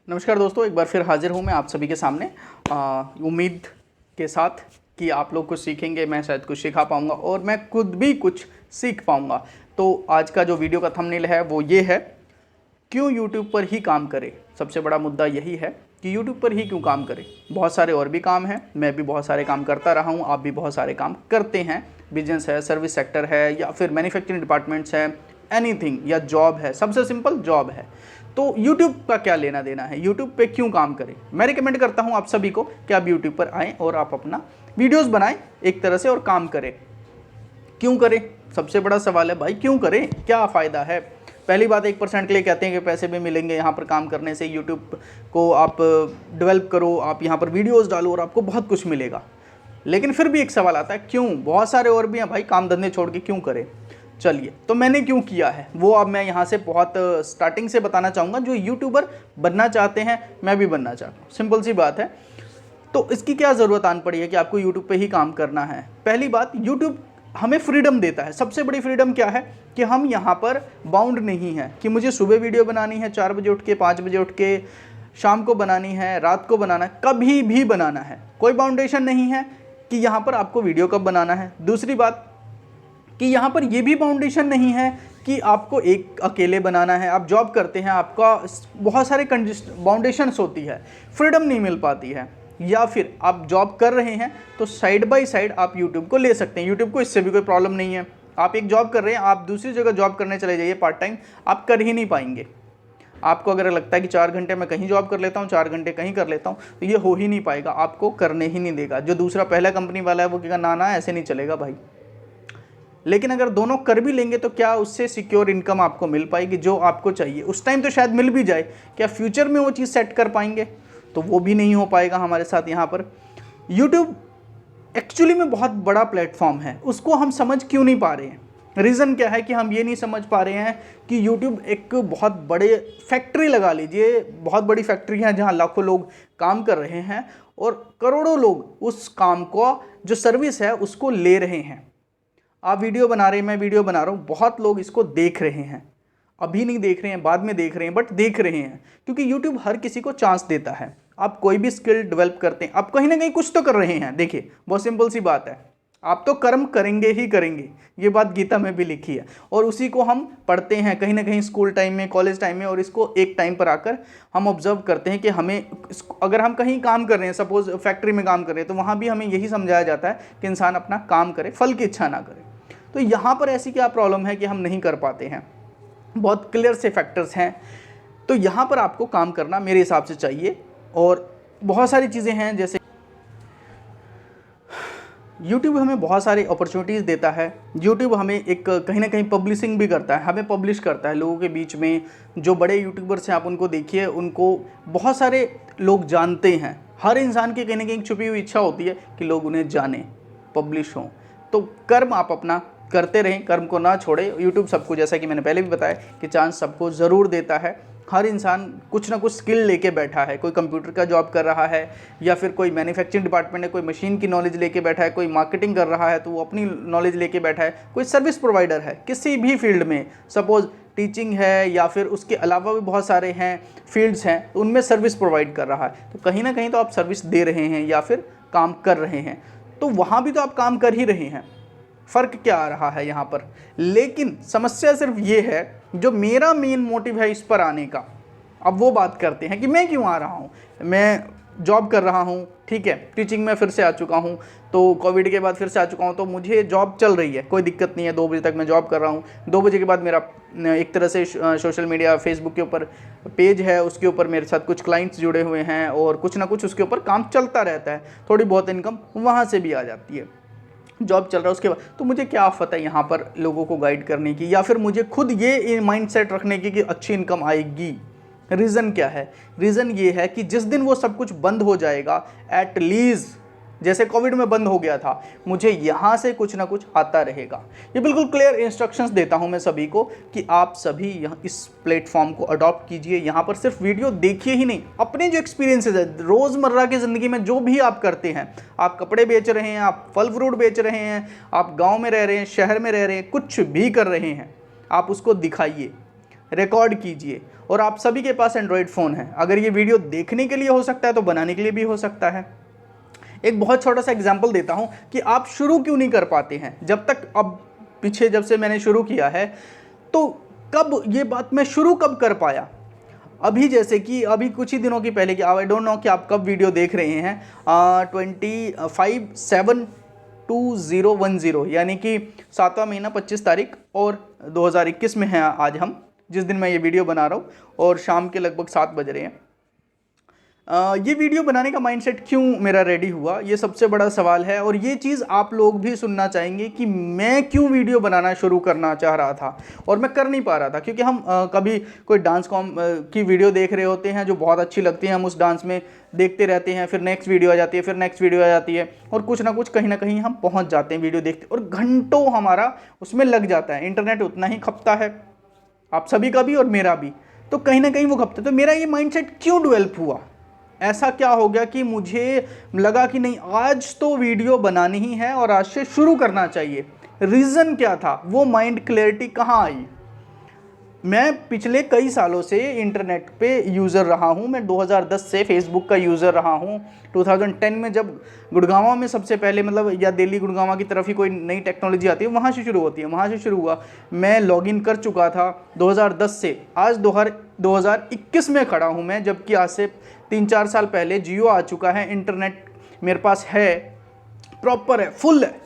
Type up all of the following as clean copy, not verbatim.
नमस्कार दोस्तों, एक बार फिर हाजिर हूँ मैं आप सभी के सामने उम्मीद के साथ कि आप लोग कुछ सीखेंगे, मैं शायद कुछ सिखा पाऊँगा और मैं खुद भी कुछ सीख पाऊँगा। तो आज का जो वीडियो का थंबनेल है वो ये है, क्यों यूट्यूब पर ही काम करें। सबसे बड़ा मुद्दा यही है कि यूट्यूब पर ही क्यों काम करें। बहुत सारे और भी काम हैं, मैं भी बहुत सारे काम करता रहा हूँ, आप भी बहुत सारे काम करते हैं। बिजनेस है, सर्विस सेक्टर है, या फिर मैन्युफैक्चरिंग डिपार्टमेंट्स है, एनीथिंग, या जॉब है, सबसे सिंपल जॉब है। तो यूट्यूब का क्या लेना देना है, यूट्यूब पे क्यों काम करें। मैं रिकमेंड करता हूँ आप सभी को कि आप यूट्यूब पर आएँ और आप अपना वीडियोज़ बनाएं एक तरह से और काम करें। क्यों करें, सबसे बड़ा सवाल है भाई, क्यों करें, क्या फ़ायदा है। पहली बात, 1% के लिए कहते हैं कि पैसे भी मिलेंगे यहाँ पर काम करने से। यूट्यूब को आप डेवलप करो, आप यहाँ पर वीडियोज़ डालो और आपको बहुत कुछ मिलेगा। लेकिन फिर भी एक सवाल आता है, क्यों। बहुत सारे और भी हैं भाई, काम धंधे छोड़ के क्यों करें। चलिए, तो मैंने क्यों किया है वो अब मैं यहाँ से बहुत स्टार्टिंग से बताना चाहूँगा। जो यूट्यूबर बनना चाहते हैं, मैं भी बनना चाहता हूँ, सिंपल सी बात है। तो इसकी क्या ज़रूरत आन पड़ी है कि आपको यूट्यूब पे ही काम करना है। पहली बात, यूट्यूब हमें फ्रीडम देता है। सबसे बड़ी फ्रीडम क्या है कि हम यहाँ पर बाउंड नहीं है कि मुझे सुबह वीडियो बनानी है 4 बजे उठ के, 5 बजे उठ के, शाम को बनानी है, रात को बनाना है, कभी भी बनाना है। कोई बाउंडेशन नहीं है कि यहाँ पर आपको वीडियो कब बनाना है। दूसरी बात कि यहाँ पर ये भी बाउंडेशन नहीं है कि आपको एक अकेले बनाना है। आप जॉब करते हैं, आपका बहुत सारे बाउंडेशंस होती है, फ्रीडम नहीं मिल पाती है। या फिर आप जॉब कर रहे हैं तो साइड बाय साइड आप यूट्यूब को ले सकते हैं। यूट्यूब को इससे भी कोई प्रॉब्लम नहीं है। आप एक जॉब कर रहे हैं, आप दूसरी जगह जॉब करने चले जाइए पार्ट टाइम, आप कर ही नहीं पाएंगे। आपको अगर लगता है कि 4 घंटे मैं कहीं जॉब कर लेता हूँ, 4 घंटे कहीं कर लेता हूँ, तो ये हो ही नहीं पाएगा, आपको करने ही नहीं देगा। जो दूसरा पहला कंपनी वाला है वो कहेगा ना ना, ऐसे नहीं चलेगा भाई। लेकिन अगर दोनों कर भी लेंगे तो क्या उससे सिक्योर इनकम आपको मिल पाएगी जो आपको चाहिए। उस टाइम तो शायद मिल भी जाए, क्या फ्यूचर में वो चीज़ सेट कर पाएंगे, तो वो भी नहीं हो पाएगा हमारे साथ। यहाँ पर यूट्यूब एक्चुअली में बहुत बड़ा प्लेटफॉर्म है, उसको हम समझ क्यों नहीं पा रहे हैं। रीज़न क्या है कि हम ये नहीं समझ पा रहे हैं कि यूट्यूब एक बहुत बड़े फैक्ट्री, लगा लीजिए बहुत बड़ी फैक्ट्री है जहाँ लाखों लोग काम कर रहे हैं और करोड़ों लोग उस काम को, जो सर्विस है, उसको ले रहे हैं। आप वीडियो बना रहे हैं, मैं वीडियो बना रहा हूँ, बहुत लोग इसको देख रहे हैं। अभी नहीं देख रहे हैं, बाद में देख रहे हैं, बट देख रहे हैं क्योंकि यूट्यूब हर किसी को चांस देता है। आप कोई भी स्किल डेवलप करते हैं, आप कहीं ना कहीं कुछ तो कर रहे हैं। देखिए, बहुत सिंपल सी बात है, आप तो कर्म करेंगे ही करेंगे, ये बात गीता में भी लिखी है और उसी को हम पढ़ते हैं कहीं ना कहीं स्कूल टाइम में, कॉलेज टाइम में, और इसको एक टाइम पर आकर हम ऑब्जर्व करते हैं कि हमें, अगर हम कहीं काम कर रहे हैं, सपोज फैक्ट्री में काम कर रहे हैं, तो वहाँ भी हमें यही समझाया जाता है कि इंसान अपना काम करे, फल की इच्छा ना करे। तो यहाँ पर ऐसी क्या प्रॉब्लम है कि हम नहीं कर पाते हैं। बहुत क्लियर से फैक्टर्स हैं। तो यहाँ पर आपको काम करना मेरे हिसाब से चाहिए। और बहुत सारी चीज़ें हैं, जैसे YouTube हमें बहुत सारी अपॉर्चुनिटीज़ देता है। YouTube हमें एक कहीं ना कहीं पब्लिशिंग भी करता है, हमें पब्लिश करता है लोगों के बीच में। जो बड़े यूट्यूबर्स हैं, आप उनको देखिए, उनको बहुत सारे लोग जानते हैं। हर इंसान की कहीं ना कहीं छुपी हुई इच्छा होती है कि लोग उन्हें जानें, पब्लिश हों। तो कर्म आप अपना करते रहें, कर्म को ना छोड़े। यूट्यूब सबको, जैसा कि मैंने पहले भी बताया, कि चांस सबको ज़रूर देता है। हर इंसान कुछ ना कुछ स्किल लेके बैठा है। कोई कंप्यूटर का जॉब कर रहा है, या फिर कोई मैन्युफैक्चरिंग डिपार्टमेंट है, कोई मशीन की नॉलेज लेके बैठा है, कोई मार्केटिंग कर रहा है तो वो अपनी नॉलेज लेके बैठा है, कोई सर्विस प्रोवाइडर है किसी भी फील्ड में, सपोज टीचिंग है, या फिर उसके अलावा भी बहुत सारे हैं फील्ड्स हैं, तो उनमें सर्विस प्रोवाइड कर रहा है। तो कहीं ना कहीं तो आप सर्विस दे रहे हैं या फिर काम कर रहे हैं, तो वहाँ भी तो आप काम कर ही रहे हैं। फ़र्क क्या आ रहा है यहाँ पर। लेकिन समस्या सिर्फ ये है, जो मेरा मेन मोटिव है इस पर आने का, अब वो बात करते हैं कि मैं क्यों आ रहा हूँ। मैं जॉब कर रहा हूँ, ठीक है, टीचिंग में फिर से आ चुका हूँ, तो कोविड के बाद फिर से आ चुका हूँ, तो मुझे जॉब चल रही है, कोई दिक्कत नहीं है। 2 बजे तक मैं जॉब कर रहा हूँ। 2 बजे के बाद मेरा एक तरह से सोशल मीडिया, फेसबुक के ऊपर पेज है, उसके ऊपर मेरे साथ कुछ क्लाइंट्स जुड़े हुए हैं और कुछ ना कुछ उसके ऊपर काम चलता रहता है। थोड़ी बहुत इनकम वहाँ से भी आ जाती है। जॉब चल रहा है उसके बाद, तो मुझे क्या आफत है यहाँ पर लोगों को गाइड करने की, या फिर मुझे खुद ये माइंडसेट रखने की कि अच्छी इनकम आएगी। रीज़न क्या है? रीज़न ये है कि जिस दिन वो सब कुछ बंद हो जाएगा, एटलीस्ट जैसे कोविड में बंद हो गया था, मुझे यहाँ से कुछ ना कुछ आता रहेगा। ये बिल्कुल क्लियर इंस्ट्रक्शंस देता हूँ मैं सभी को कि आप सभी यहाँ इस प्लेटफॉर्म को अडॉप्ट कीजिए। यहाँ पर सिर्फ वीडियो देखिए ही नहीं, अपने जो एक्सपीरियंसेस है रोज़मर्रा की ज़िंदगी में जो भी आप करते हैं, आप कपड़े बेच रहे हैं, आप फल फ्रूट बेच रहे हैं, आप गाँव में रह रहे हैं, शहर में रह रहे हैं, कुछ भी कर रहे हैं, आप उसको दिखाइए, रिकॉर्ड कीजिए और आप सभी के पास एंड्रॉयड फ़ोन है। अगर ये वीडियो देखने के लिए हो सकता है तो बनाने के लिए भी हो सकता है। एक बहुत छोटा सा एग्जाम्पल देता हूँ कि आप शुरू क्यों नहीं कर पाते हैं। जब तक अब पीछे जब से मैंने शुरू किया है तो कब ये बात मैं शुरू कब कर पाया, अभी जैसे कि अभी कुछ ही दिनों की पहले की, आई डोंट नो कि आप कब वीडियो देख रहे हैं, 25/7/2010 यानी कि 7वां महीना 25 तारीख और 2021 में है आज हम, जिस दिन मैं ये वीडियो बना रहा हूँ, और शाम के लगभग 7 बज रहे हैं। ये वीडियो बनाने का माइंडसेट क्यों मेरा रेडी हुआ, ये सबसे बड़ा सवाल है। और ये चीज़ आप लोग भी सुनना चाहेंगे कि मैं क्यों वीडियो बनाना शुरू करना चाह रहा था और मैं कर नहीं पा रहा था। क्योंकि हम कभी कोई डांस की वीडियो देख रहे होते हैं जो बहुत अच्छी लगती है, हम उस डांस में देखते रहते हैं, फिर नेक्स्ट वीडियो आ जाती है, फिर नेक्स्ट वीडियो आ जाती है, और कुछ ना कुछ कहीं ना कहीं हम पहुँच जाते हैं वीडियो देखते, और घंटों हमारा उसमें लग जाता है। इंटरनेट उतना ही खपता है, आप सभी का भी और मेरा भी, तो कहीं ना कहीं वो खपता है। तो मेरा ये माइंडसेट क्यों डेवलप हुआ, ऐसा क्या हो गया कि मुझे लगा कि नहीं, आज तो वीडियो बनानी ही है और आज से शुरू करना चाहिए। रीज़न क्या था, वो माइंड क्लैरिटी कहाँ आई। मैं पिछले कई सालों से इंटरनेट पे यूज़र रहा हूँ। मैं 2010 से फेसबुक का यूज़र रहा हूँ। 2010 में जब गुड़गांव में सबसे पहले, मतलब या दिल्ली गुड़गांव की तरफ ही कोई नई टेक्नोलॉजी आती है, वहाँ से शुरू होती है, वहाँ से शुरू हुआ। मैं लॉगिन कर चुका था 2010 से। आज 2021 में खड़ा हूँ मैं, जबकि आज से 3-4 साल पहले जियो आ चुका है। इंटरनेट मेरे पास है, प्रॉपर है, फुल है।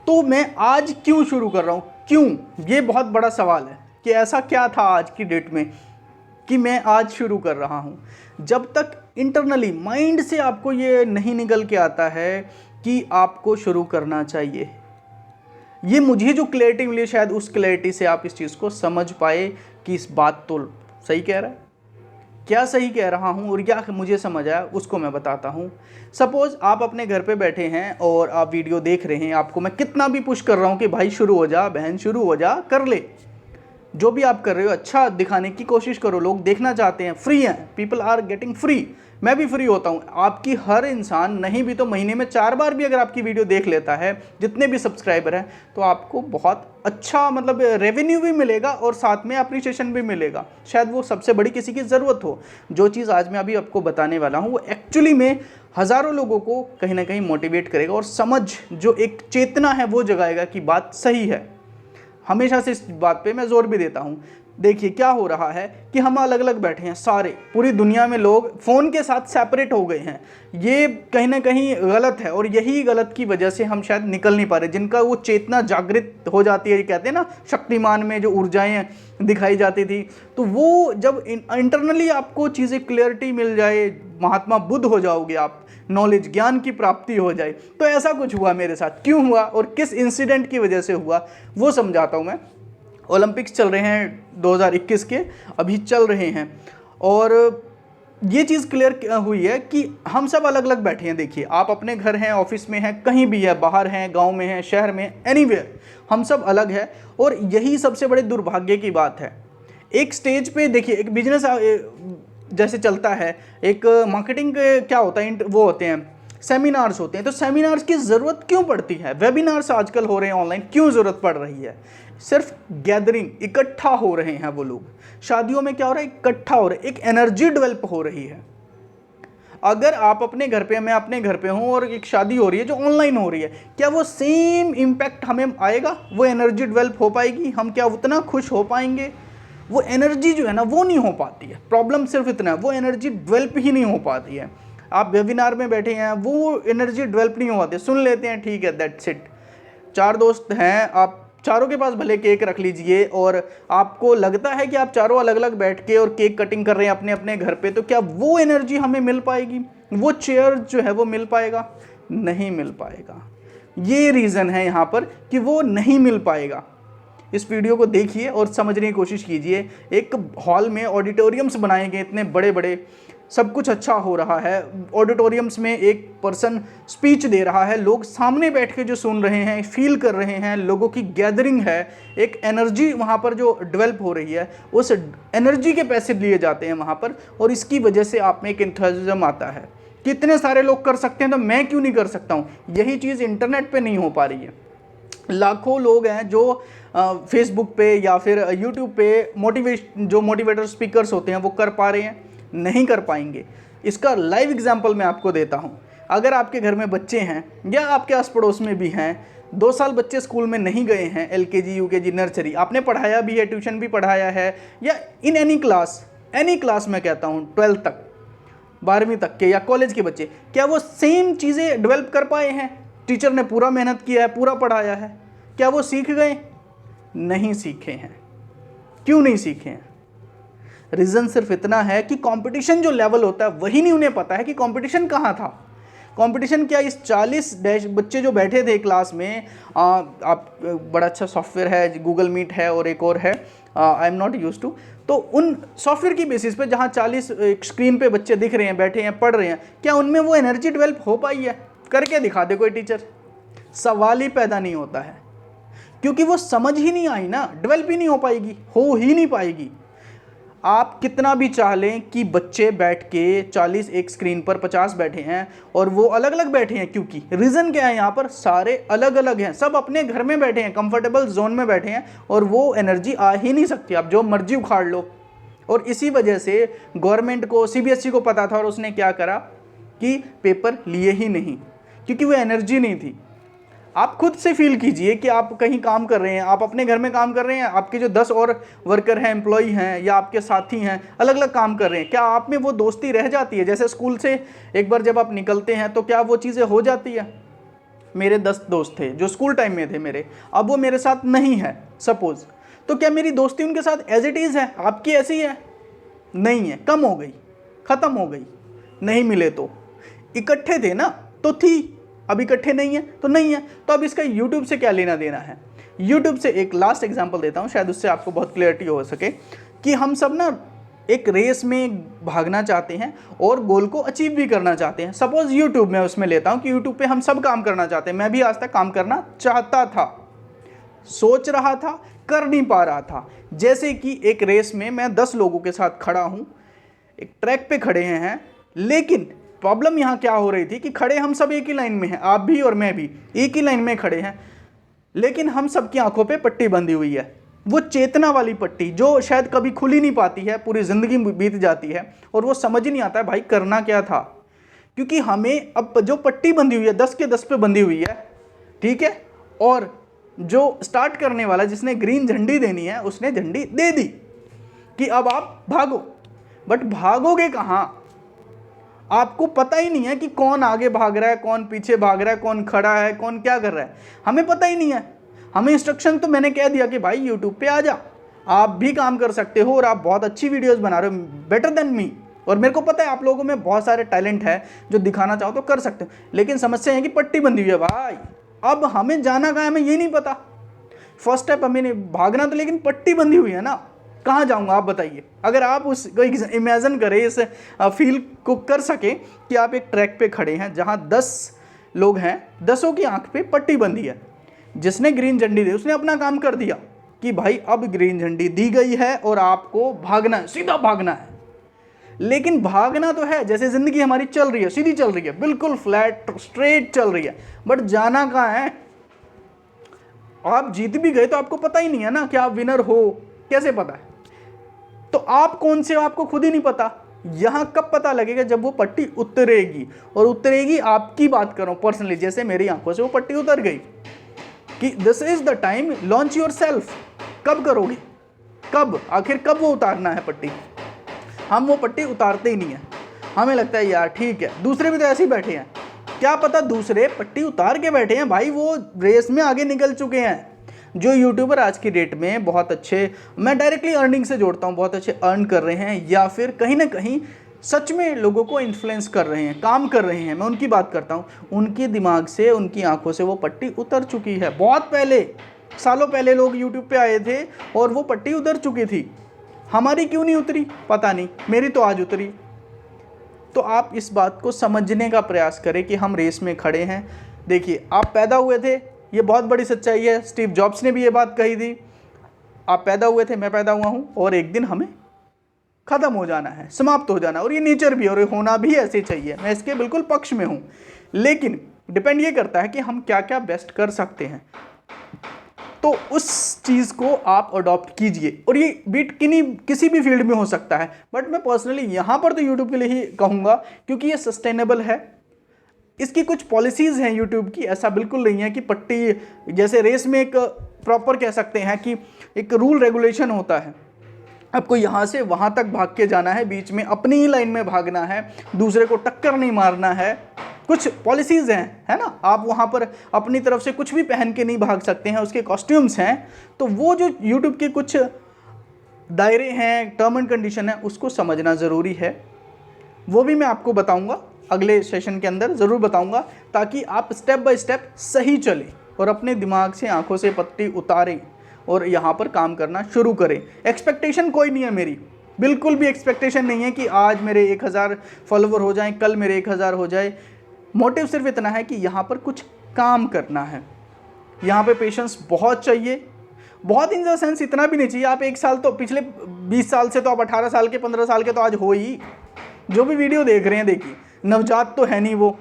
तो मैं आज क्यों शुरू कर रहा हूँ, क्यों, ये बहुत बड़ा सवाल है कि ऐसा क्या था आज की डेट में कि मैं आज शुरू कर रहा हूँ। जब तक इंटरनली माइंड से आपको ये नहीं निकल के आता है कि आपको शुरू करना चाहिए, ये मुझे जो क्लैरिटी मिली, शायद उस क्लैरिटी से आप इस चीज़ को समझ पाए कि इस बात तो सही कह रहा है, क्या सही कह रहा हूँ और क्या मुझे समझ आया उसको मैं बताता हूँ। सपोज़ आप अपने घर पे बैठे हैं और आप वीडियो देख रहे हैं, आपको मैं कितना भी पुश कर रहा हूँ कि भाई शुरू हो जा, बहन शुरू हो जा, कर ले, जो भी आप कर रहे हो अच्छा दिखाने की कोशिश करो, लोग देखना चाहते हैं, फ्री हैं, पीपल आर गेटिंग फ्री, मैं भी फ्री होता हूँ। आपकी हर इंसान नहीं भी तो महीने में 4 बार भी अगर आपकी वीडियो देख लेता है, जितने भी सब्सक्राइबर हैं, तो आपको बहुत अच्छा मतलब रेवेन्यू भी मिलेगा और साथ में अप्रिसिएशन भी मिलेगा। शायद वो सबसे बड़ी किसी की ज़रूरत हो। जो चीज़ आज मैं अभी आपको बताने वाला हूँ वो एक्चुअली में हज़ारों लोगों को कहीं ना कहीं मोटिवेट करेगा और समझ, जो एक चेतना है वो जगाएगा कि बात सही है। हमेशा से इस बात पे मैं जोर भी देता हूँ। देखिए क्या हो रहा है कि हम अलग अलग बैठे हैं, सारे पूरी दुनिया में लोग फ़ोन के साथ सेपरेट हो गए हैं। ये कहीं ना कहीं गलत है और यही गलत की वजह से हम शायद निकल नहीं पा रहे। जिनका वो चेतना जागृत हो जाती है, कहते हैं ना शक्तिमान में जो ऊर्जाएं दिखाई जाती थी, तो वो जब इंटरनली आपको चीज़ें क्लियरिटी मिल जाए, महात्मा बुद्ध हो जाओगे आप, नॉलेज ज्ञान की प्राप्ति हो जाए। तो ऐसा कुछ हुआ मेरे साथ, क्यों हुआ और किस इंसिडेंट की वजह से हुआ वो समझाता हूँ मैं। ओलंपिक्स चल रहे हैं 2021 के, अभी चल रहे हैं, और ये चीज़ क्लियर हुई है कि हम सब अलग अलग बैठे हैं। देखिए आप अपने घर हैं, ऑफिस में हैं, कहीं भी है, बाहर हैं, गांव में हैं, शहर में, एनीवेयर, हम सब अलग हैं। और यही सबसे बड़े दुर्भाग्य की बात है। एक स्टेज पे देखिए, एक बिजनेस जैसे चलता है, एक मार्केटिंग क्या होता है, वो होते हैं सेमिनार्स होते हैं। तो सेमिनार्स की ज़रूरत क्यों पड़ती है, वेबिनार्स आजकल हो रहे हैं ऑनलाइन, क्यों ज़रूरत पड़ रही है, सिर्फ गैदरिंग, इकट्ठा हो रहे हैं वो लोग। शादियों में क्या हो रहा है, इकट्ठा हो रहे, एक एनर्जी डेवलप हो रही है। अगर आप अपने घर पे, मैं अपने घर पे हूँ और एक शादी हो रही है जो ऑनलाइन हो रही है, क्या वो सेम इम्पैक्ट हमें आएगा, वो एनर्जी डेवलप हो पाएगी, हम क्या उतना खुश हो पाएंगे? वो एनर्जी जो है ना वो नहीं हो पाती है। प्रॉब्लम सिर्फ इतना है, वो एनर्जी डेवलप ही नहीं हो पाती है। आप वेबिनार में बैठे हैं, वो एनर्जी डेवलप नहीं हो पाती, सुन लेते हैं, ठीक है, दैट्स इट। 4 दोस्त हैं, आप चारों के पास भले केक रख लीजिए और आपको लगता है कि आप चारों अलग अलग बैठ के और केक कटिंग कर रहे हैं अपने अपने घर पे, तो क्या वो एनर्जी हमें मिल पाएगी, वो चेयर जो है वो मिल पाएगा? नहीं मिल पाएगा। ये रीज़न है यहाँ पर कि वो नहीं मिल पाएगा। इस वीडियो को देखिए और समझने की कोशिश कीजिए। एक हॉल में ऑडिटोरियम्स बनाए गए इतने बड़े बड़े, सब कुछ अच्छा हो रहा है, ऑडिटोरियम्स में एक पर्सन स्पीच दे रहा है, लोग सामने बैठ के जो सुन रहे हैं, फील कर रहे हैं, लोगों की गैदरिंग है, एक एनर्जी वहाँ पर जो डेवलप हो रही है, उस एनर्जी के पैसे लिए जाते हैं वहाँ पर, और इसकी वजह से आप में एक एंथुसियाज्म आता है। कितने सारे लोग कर सकते हैं तो मैं क्यों नहीं कर सकता हूँ? यही चीज़ इंटरनेट पर नहीं हो पा रही है। लाखों लोग हैं जो फेसबुक पे या फिर यूट्यूब पे मोटिवेटर स्पीकर्स होते हैं वो कर पा रहे हैं, नहीं कर पाएंगे। इसका लाइव एग्जांपल मैं आपको देता हूं। अगर आपके घर में बच्चे हैं या आपके आस पड़ोस में भी हैं, 2 साल बच्चे स्कूल में नहीं गए हैं, LKG UKG नर्सरी आपने पढ़ाया भी है, ट्यूशन भी पढ़ाया है, या इन एनी क्लास मैं कहता हूँ 12th तक, 12वीं तक के या कॉलेज के बच्चे, क्या वो सेम चीज़ें डेवलप कर पाए हैं? टीचर ने पूरा मेहनत किया है, पूरा पढ़ाया है, क्या वो सीख गए? नहीं सीखे हैं। क्यों नहीं सीखे हैं? रीज़न सिर्फ इतना है कि कंपटीशन जो लेवल होता है वही नहीं उन्हें पता है कि कंपटीशन कहाँ था। कंपटीशन क्या, इस 40 बच्चे जो बैठे थे क्लास में, आप बड़ा अच्छा सॉफ्टवेयर है, गूगल मीट है और एक और है, I am not use to, तो उन सॉफ्टवेयर की बेसिस पे जहाँ 40 स्क्रीन पे बच्चे दिख रहे हैं, बैठे हैं, पढ़ रहे हैं, क्या उनमें वो एनर्जी डेवलप हो पाई है? करके दिखा दे कोई टीचर, सवाल ही पैदा नहीं होता है, क्योंकि वो समझ ही नहीं आई ना, डेवलप ही नहीं हो पाएगी, हो ही नहीं पाएगी। आप कितना भी चाह लें कि बच्चे बैठ के 40 एक स्क्रीन पर 50 बैठे हैं और वो अलग अलग बैठे हैं, क्योंकि रीज़न क्या है, यहाँ पर सारे अलग अलग हैं, सब अपने घर में बैठे हैं, कंफर्टेबल जोन में बैठे हैं और वो एनर्जी आ ही नहीं सकती, आप जो मर्जी उखाड़ लो। और इसी वजह से गवर्नमेंट को, CBSE को पता था और उसने क्या करा कि पेपर लिए ही नहीं, क्योंकि वो एनर्जी नहीं थी। आप खुद से फील कीजिए कि आप कहीं काम कर रहे हैं, आप अपने घर में काम कर रहे हैं, आपके जो 10 और वर्कर हैं, एम्प्लॉई हैं या आपके साथी हैं, अलग अलग काम कर रहे हैं, क्या आप में वो दोस्ती रह जाती है? जैसे स्कूल से एक बार जब आप निकलते हैं तो क्या वो चीज़ें हो जाती है? मेरे 10 दोस्त थे जो स्कूल टाइम में थे मेरे, अब वो मेरे साथ नहीं है सपोज, तो क्या मेरी दोस्ती उनके साथ एज इट इज़ है? आपकी ऐसी है? नहीं है, कम हो गई, ख़त्म हो गई। नहीं मिले तो इकट्ठे थे ना तो थी, अब इकट्ठे नहीं है तो नहीं है। तो अब इसका YouTube से क्या लेना देना है? YouTube से एक लास्ट एग्जांपल देता हूँ, शायद उससे आपको बहुत क्लियरिटी हो सके कि हम सब ना एक रेस में भागना चाहते हैं और गोल को अचीव भी करना चाहते हैं। सपोज YouTube में उसमें लेता हूँ कि YouTube पे हम सब काम करना चाहते हैं, मैं भी आज तक काम करना चाहता था, सोच रहा था, कर नहीं पा रहा था। जैसे कि एक रेस में मैं 10 लोगों के साथ खड़ा हूँ, एक ट्रैक पे खड़े हैं, लेकिन प्रॉब्लम यहाँ क्या हो रही थी कि खड़े हम सब एक ही लाइन में हैं, आप भी और मैं भी एक ही लाइन में खड़े हैं, लेकिन हम सबकी आंखों पे पट्टी बंधी हुई है, वो चेतना वाली पट्टी जो शायद कभी खुल ही नहीं पाती है, पूरी ज़िंदगी बीत जाती है और वो समझ ही नहीं आता है भाई करना क्या था। क्योंकि हमें अब जो पट्टी बंधी हुई है 10 के 10 पे बंधी हुई है, ठीक है, और जो स्टार्ट करने वाला जिसने ग्रीन झंडी देनी है उसने झंडी दे दी कि अब आप भागो, बट भागोगे कहाँ? आपको पता ही नहीं है कि कौन आगे भाग रहा है, कौन पीछे भाग रहा है, कौन खड़ा है, कौन क्या कर रहा है, हमें पता ही नहीं है। हमें इंस्ट्रक्शन तो मैंने कह दिया कि भाई YouTube पे आ जा, आप भी काम कर सकते हो और आप बहुत अच्छी वीडियोस बना रहे हो, बेटर देन मी, और मेरे को पता है आप लोगों में बहुत सारे टैलेंट है जो दिखाना चाहो तो कर सकते हो, लेकिन समस्या है कि पट्टी बंधी हुई है भाई। अब हमें जाना कहाँ है हमें ये नहीं पता। फर्स्ट स्टेप हमें भागना तो, लेकिन पट्टी बंधी हुई है ना, कहाँ जाऊँगा आप बताइए। अगर आप उसको इमेजिन करें, इस फील को कर सके कि आप एक ट्रैक पे खड़े हैं जहाँ 10 लोग हैं, 10 की आंख पे पट्टी बंधी है, जिसने ग्रीन झंडी दी उसने अपना काम कर दिया कि भाई अब ग्रीन झंडी दी गई है और आपको भागना है, सीधा भागना है। लेकिन भागना तो है, जैसे ज़िंदगी हमारी चल रही है, सीधी चल रही है, बिल्कुल फ्लैट स्ट्रेट चल रही है, बट जाना कहाँ है? आप जीत भी गए तो आपको पता ही नहीं है ना कि आप विनर हो, कैसे पता है? तो आप कौन से हो आपको खुद ही नहीं पता। यहां कब पता लगेगा? जब वो पट्टी उतरेगी, और उतरेगी, आपकी बात कर रहा हूं पर्सनली, जैसे मेरी आंखों से वो पट्टी उतर गई कि this is the time launch your self. कब करोगे? कब? आखिर कब वो उतारना है पट्टी? हम वो पट्टी उतारते ही नहीं है, हमें लगता है यार ठीक है, दूसरे भी तो ऐसे ही बैठे हैं, क्या पता दूसरे पट्टी उतार के बैठे हैं भाई, वो रेस में आगे निकल चुके हैं। जो यूट्यूबर आज की डेट में बहुत अच्छे, मैं डायरेक्टली अर्निंग से जोड़ता हूँ, बहुत अच्छे अर्न कर रहे हैं या फिर कहीं ना कहीं सच में लोगों को इन्फ्लुएंस कर रहे हैं, काम कर रहे हैं, मैं उनकी बात करता हूँ, उनके दिमाग से, उनकी आंखों से वो पट्टी उतर चुकी है। बहुत पहले, सालों पहले लोग यूट्यूब पे आए थे और वो पट्टी उतर चुकी थी। हमारी क्यों नहीं उतरी पता नहीं, मेरी तो आज उतरी। तो आप इस बात को समझने का प्रयास करें कि हम रेस में खड़े हैं। देखिए, आप पैदा हुए थे, ये बहुत बड़ी सच्चाई है, स्टीव जॉब्स ने भी ये बात कही थी, आप पैदा हुए थे, मैं पैदा हुआ हूँ, और एक दिन हमें ख़त्म हो जाना है, समाप्त हो जाना है, और ये नेचर भी, और ये होना भी ऐसे चाहिए, मैं इसके बिल्कुल पक्ष में हूँ। लेकिन डिपेंड ये करता है कि हम क्या क्या बेस्ट कर सकते हैं। तो उस चीज़ को आप अडॉप्ट कीजिए। और ये बीट किसी भी फील्ड में हो सकता है, बट मैं पर्सनली यहाँ पर तो यूट्यूब के लिए ही कहूँगा क्योंकि ये सस्टेनेबल है। इसकी कुछ पॉलिसीज़ हैं यूट्यूब की, ऐसा बिल्कुल नहीं है कि पट्टी जैसे रेस में एक प्रॉपर कह सकते हैं कि एक रूल रेगुलेशन होता है, आपको यहाँ से वहाँ तक भाग के जाना है, बीच में अपनी ही लाइन में भागना है, दूसरे को टक्कर नहीं मारना है, कुछ पॉलिसीज़ हैं, है ना। आप वहाँ पर अपनी तरफ से कुछ भी पहन के नहीं भाग सकते हैं, उसके कॉस्ट्यूम्स हैं। तो वो जो यूट्यूब के कुछ दायरे हैं, टर्म एंड कंडीशन है, उसको समझना ज़रूरी है। वो भी मैं आपको बताऊँगा अगले सेशन के अंदर, ज़रूर बताऊँगा, ताकि आप स्टेप बाय स्टेप सही चलें और अपने दिमाग से आंखों से पट्टी उतारें और यहाँ पर काम करना शुरू करें। एक्सपेक्टेशन कोई नहीं है मेरी, बिल्कुल भी एक्सपेक्टेशन नहीं है कि आज मेरे 1000 फॉलोवर हो जाएं, कल मेरे 1000 हो जाए। मोटिव सिर्फ इतना है कि यहाँ पर कुछ काम करना है। यहाँ पे पेशेंस बहुत चाहिए, बहुत इन द सेंस इतना भी नहीं चाहिए। आप 1 साल तो, पिछले 20 साल से तो आप 18 साल के, 15 साल के तो आज हो ही। जो भी वीडियो देख रहे हैं, देखिए नवजात तो है नहीं वो,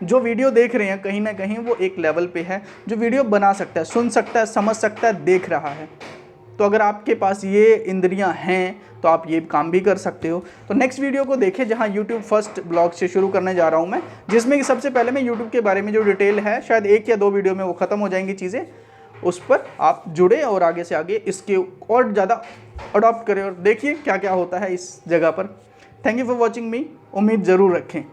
जो वीडियो देख रहे हैं कहीं ना कहीं वो एक लेवल पे है जो वीडियो बना सकता है, सुन सकता है, समझ सकता है, देख रहा है। तो अगर आपके पास ये इंद्रियां हैं तो आप ये काम भी कर सकते हो। तो नेक्स्ट वीडियो को देखें जहां यूट्यूब फर्स्ट ब्लॉग से शुरू करने जा रहा हूं मैं, जिसमें कि सबसे पहले मैं यूट्यूब के बारे में जो डिटेल है, शायद 1 या 2 वीडियो में वो ख़त्म हो जाएंगी चीज़ें, उस पर आप जुड़े और आगे से आगे इसके और ज़्यादा अडॉप्ट करें और देखिए क्या क्या होता है इस जगह पर। थैंक यू फॉर वॉचिंग मी, उम्मीद ज़रूर रखें।